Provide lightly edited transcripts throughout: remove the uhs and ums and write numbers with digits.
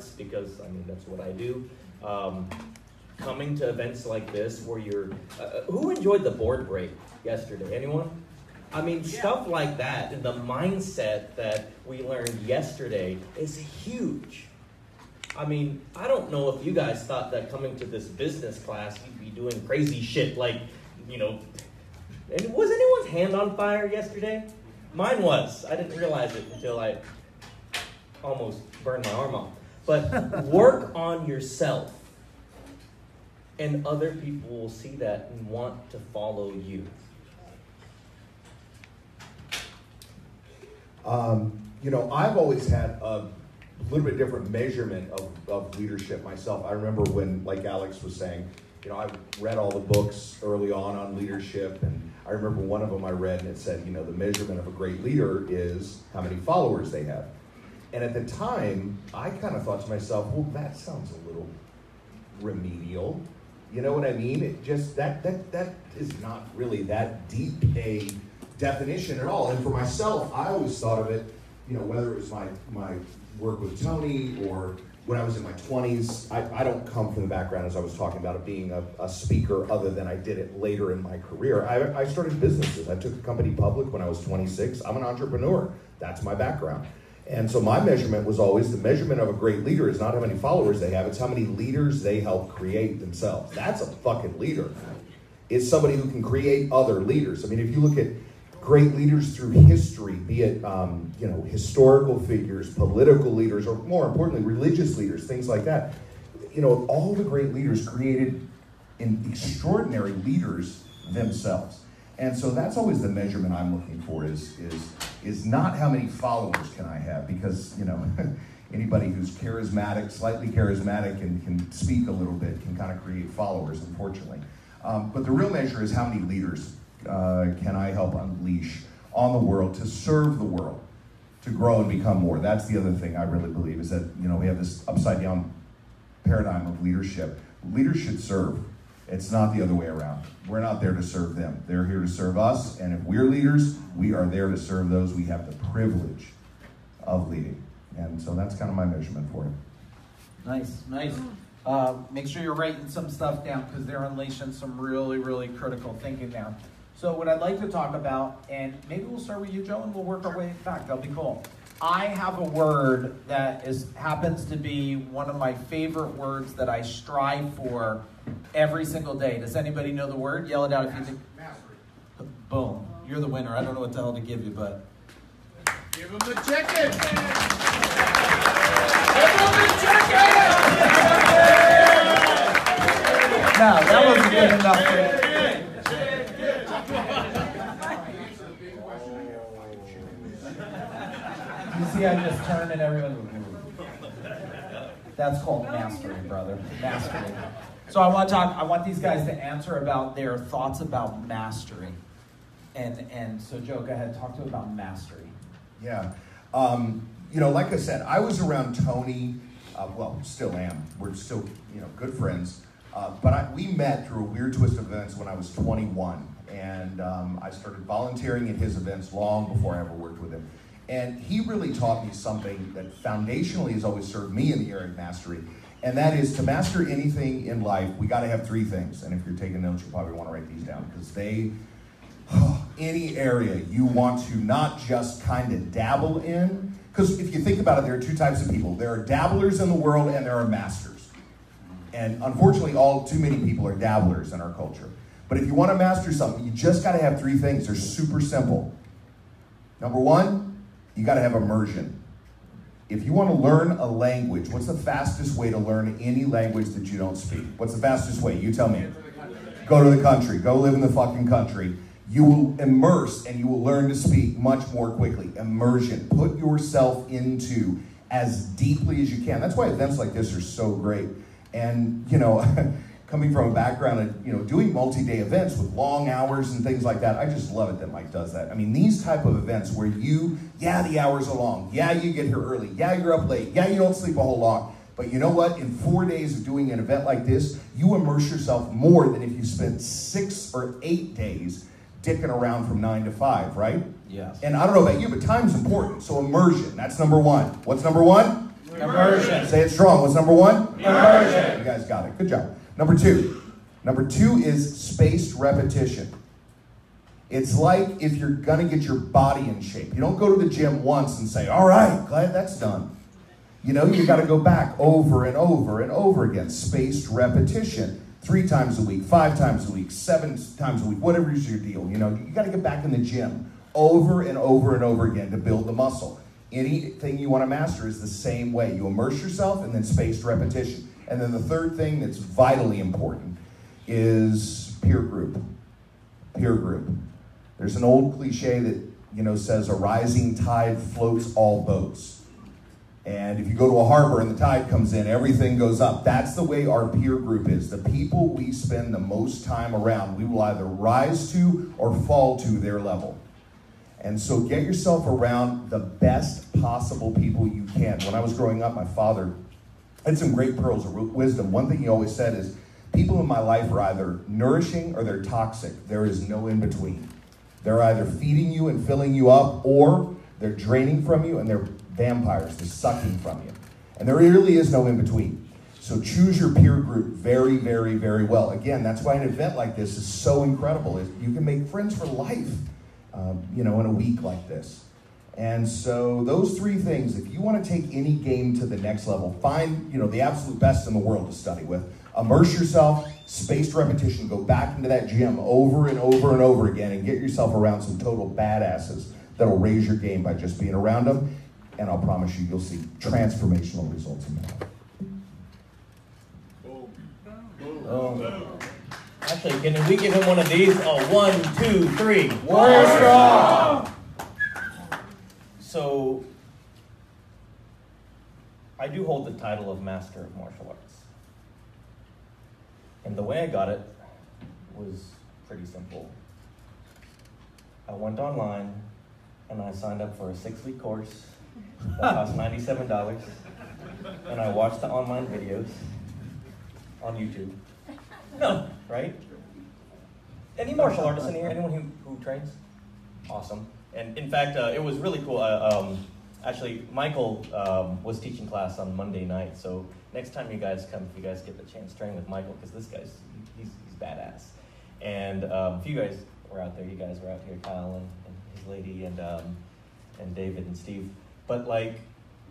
arts, because I mean that's what I do. Coming to events like this where you're, who enjoyed the board break yesterday? Anyone? I mean, stuff like that, and the mindset that we learned yesterday is huge. I mean, I don't know if you guys thought that coming to this business class, you'd be doing crazy shit like, you know, and was anyone's hand on fire yesterday? Mine was. I didn't realize it until I almost burned my arm off. But work on yourself, and other people will see that and want to follow you. You know, I've always had a little bit different measurement of leadership myself. I remember when, like Alex was saying, you know, I read all the books early on leadership, and I remember one of them I read, and it said, you know, the measurement of a great leader is how many followers they have. And at the time, I kind of thought to myself, well, that sounds a little remedial. You know what I mean? It just, that is not really that deep a definition at all. And for myself, I always thought of it, you know, whether it was my work with Tony or when I was in my 20s, I don't come from the background, as I was talking about, of being a speaker, other than I did it later in my career. I started businesses. I took a company public when I was 26. I'm an entrepreneur. That's my background. And so my measurement was always, the measurement of a great leader is not how many followers they have, it's how many leaders they help create themselves. That's a fucking leader. It's somebody who can create other leaders. I mean, if you look at great leaders through history, be it you know, historical figures, political leaders, or more importantly, religious leaders, things like that. You know, all the great leaders created extraordinary leaders themselves. And so that's always the measurement I'm looking for, is not how many followers can I have, because, you know, anybody who's charismatic, slightly charismatic, and can speak a little bit can kind of create followers, unfortunately. But the real measure is how many leaders can I help unleash on the world to serve the world, to grow and become more. That's the other thing I really believe, is that, you know, we have this upside down paradigm of leadership. Leaders should serve. It's not the other way around. We're not there to serve them. They're here to serve us, and if we're leaders, we are there to serve those we have the privilege of leading. And so that's kind of my measurement for it. Nice, nice. Make sure you're writing some stuff down, because they're unleashing some really, really critical thinking now. So what I'd like to talk about, and maybe we'll start with you, Joe, and we'll work our way back. That'll be cool. I have a word that happens to be one of my favorite words that I strive for every single day. Does anybody know the word? Yell it out if you think. Mastery. Boom. You're the winner. I don't know what the hell to give you, but. Give him the chicken. Give him the chicken. No, that wasn't good enough for you. You see, I just turned and everyone. That's called mastery, brother. Mastery. So I want these guys to answer about their thoughts about mastery. And so Joe, go ahead, talk to about mastery. Yeah. You know, like I said, I was around Tony, well, still am. We're still, you know, good friends. But we met through a weird twist of events when I was 21. And I started volunteering at his events long before I ever worked with him. And he really taught me something that foundationally has always served me in the area of mastery. And that is, to master anything in life, we got to have three things. And if you're taking notes, you probably want to write these down, because any area you want to not just kind of dabble in, because if you think about it, there are two types of people. There are dabblers in the world, and there are masters. And unfortunately, too many people are dabblers in our culture. But if you want to master something, you just got to have three things. They're super simple. Number one, you got to have immersion. If you want to learn a language, what's the fastest way to learn any language that you don't speak? What's the fastest way? You tell me. Go to the country. Go live in the fucking country. You will immerse and you will learn to speak much more quickly. Immersion. Put yourself into as deeply as you can. That's why events like this are so great. And, you know, coming from a background of, you know, doing multi-day events with long hours and things like that, I just love it that Mike does that. I mean, these type of events where the hours are long. Yeah, you get here early. Yeah, you're up late. Yeah, you don't sleep a whole lot. But you know what? In 4 days of doing an event like this, you immerse yourself more than if you spent 6 or 8 days dicking around from 9 to 5, right? Yes. And I don't know about you, but time's important. So immersion, that's number one. What's number one? Immersion. Say it strong. What's number one? Immersion. You guys got it. Good job. Number two. Number two is spaced repetition. It's like if you're going to get your body in shape. You don't go to the gym once and say, all right, glad that's done. You know, you got to go back over and over and over again. Spaced repetition. 3 times a week, 5 times a week, 7 times a week, whatever is your deal. You know, you got to get back in the gym over and over and over again to build the muscle. Anything you want to master is the same way. You immerse yourself and then spaced repetition. And then the third thing that's vitally important is peer group. Peer group. There's an old cliche that, you know, says a rising tide floats all boats. And if you go to a harbor and the tide comes in, everything goes up. That's the way our peer group is. The people we spend the most time around, we will either rise to or fall to their level. And so get yourself around the best possible people you can. When I was growing up, my father had some great pearls of wisdom. One thing he always said is, people in my life are either nourishing or they're toxic. There is no in between. They're either feeding you and filling you up, or they're draining from you and they're vampires. They're sucking from you. And there really is no in between. So choose your peer group very, very, very well. Again, that's why an event like this is so incredible. You can make friends for life, you know, in a week like this. And so those 3 things, if you want to take any game to the next level, find, you know, the absolute best in the world to study with. Immerse yourself, spaced repetition, go back into that gym over and over and over again and get yourself around some total badasses that'll raise your game by just being around them. And I'll promise you'll see transformational results in that. Actually, can we give him one of these? Oh, 1, 2, 3. Warrior strong. So, I do hold the title of Master of Martial Arts. And the way I got it was pretty simple. I went online and I signed up for a 6-week course that cost $97. And I watched the online videos on YouTube. No, right? Any martial artists in here? Anyone who trains? Awesome. And in fact, it was really cool. Actually, Michael was teaching class on Monday night, so next time you guys come, if you guys get the chance, train with Michael, because this guy's, he's badass. And if you guys were out there, you guys were out here, Kyle and his lady, and David and Steve. But like,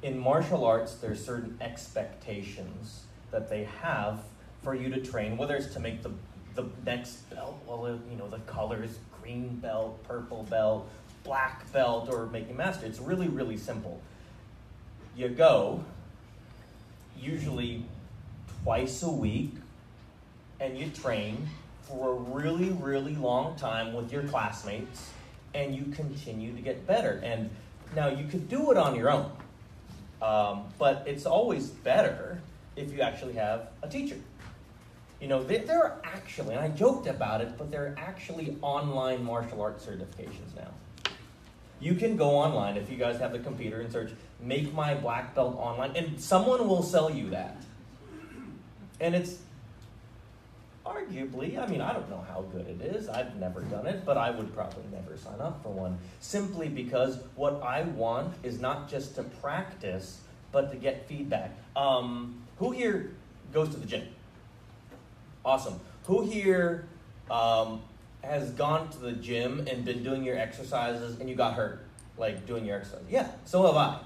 in martial arts, there's certain expectations that they have for you to train, whether it's to make the next belt, well, you know, the colors, green belt, purple belt, black belt, or making master. It's really, really simple. You go, usually twice a week, and you train for a really, really long time with your classmates, and you continue to get better. And now you could do it on your own, but it's always better if you actually have a teacher. You know, there are actually, and I joked about it, but there are actually online martial arts certifications now. You can go online, if you guys have the computer, and search, make my black belt online, and someone will sell you that. And it's arguably, I mean, I don't know how good it is. I've never done it, but I would probably never sign up for one. Simply because what I want is not just to practice, but to get feedback. Who here goes to the gym? Awesome. Who here has gone to the gym and been doing your exercises and you got hurt, like doing your exercise? Yeah, so have I.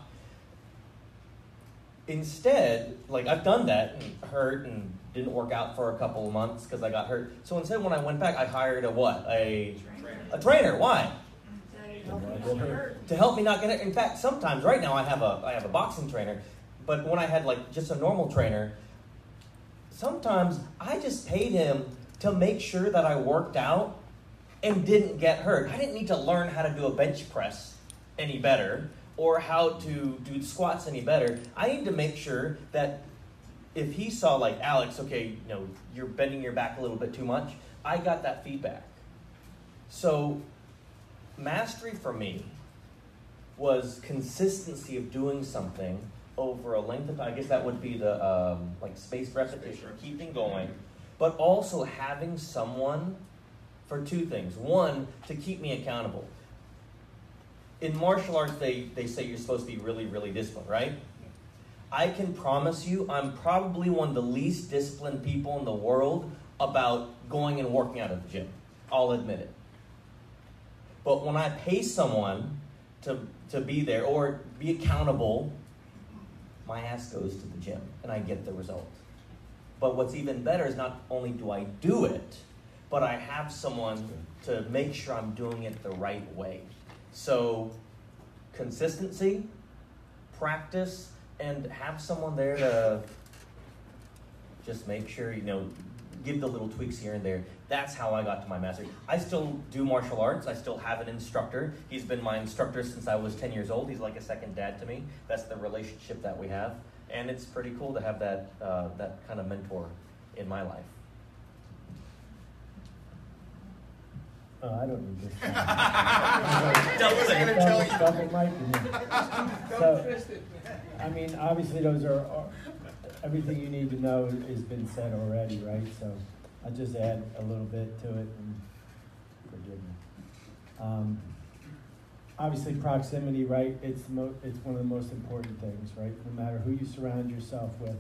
Instead, like I've done that and hurt and didn't work out for a couple of months because I got hurt. So instead, when I went back, I hired a what? A trainer. Why? To help me not get hurt. In fact, sometimes right now I have a boxing trainer, but when I had like just a normal trainer, sometimes I just paid him to make sure that I worked out and didn't get hurt. I didn't need to learn how to do a bench press any better or how to do the squats any better. I need to make sure that if he saw like, Alex, okay, you know, you're bending your back a little bit too much, I got that feedback. So mastery for me was consistency of doing something over a length of time. I guess that would be the like spaced repetition, keeping going, but also having someone for two things. One, to keep me accountable. In martial arts, they say you're supposed to be really, really disciplined, right? I can promise you I'm probably one of the least disciplined people in the world about going and working out at the gym. I'll admit it. But when I pay someone to be there or be accountable, my ass goes to the gym and I get the result. But what's even better is not only do I do it, but I have someone to make sure I'm doing it the right way. So consistency, practice, and have someone there to just make sure, give the little tweaks here and there. That's how I got to my mastery. I still do martial arts. I still have an instructor. He's been my instructor since I was 10 years old. He's like a second dad to me. That's the relationship that we have. And it's pretty cool to have that kind of mentor in my life. I don't need this. Douglas, I'm gonna tell you. Double mic in here. So, I mean, obviously those are everything you need to know has been said already, right? So I'll just add a little bit to it, and forgive me. Obviously proximity, right? It's one of the most important things, right? No matter who you surround yourself with.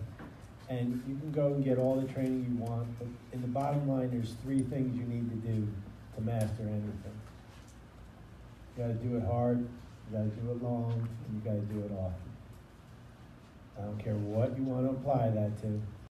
And you can go and get all the training you want, but in the bottom line, there's 3 things you need to do to master anything. You gotta do it hard, you gotta do it long, and you gotta do it often. I don't care what you want to apply that to.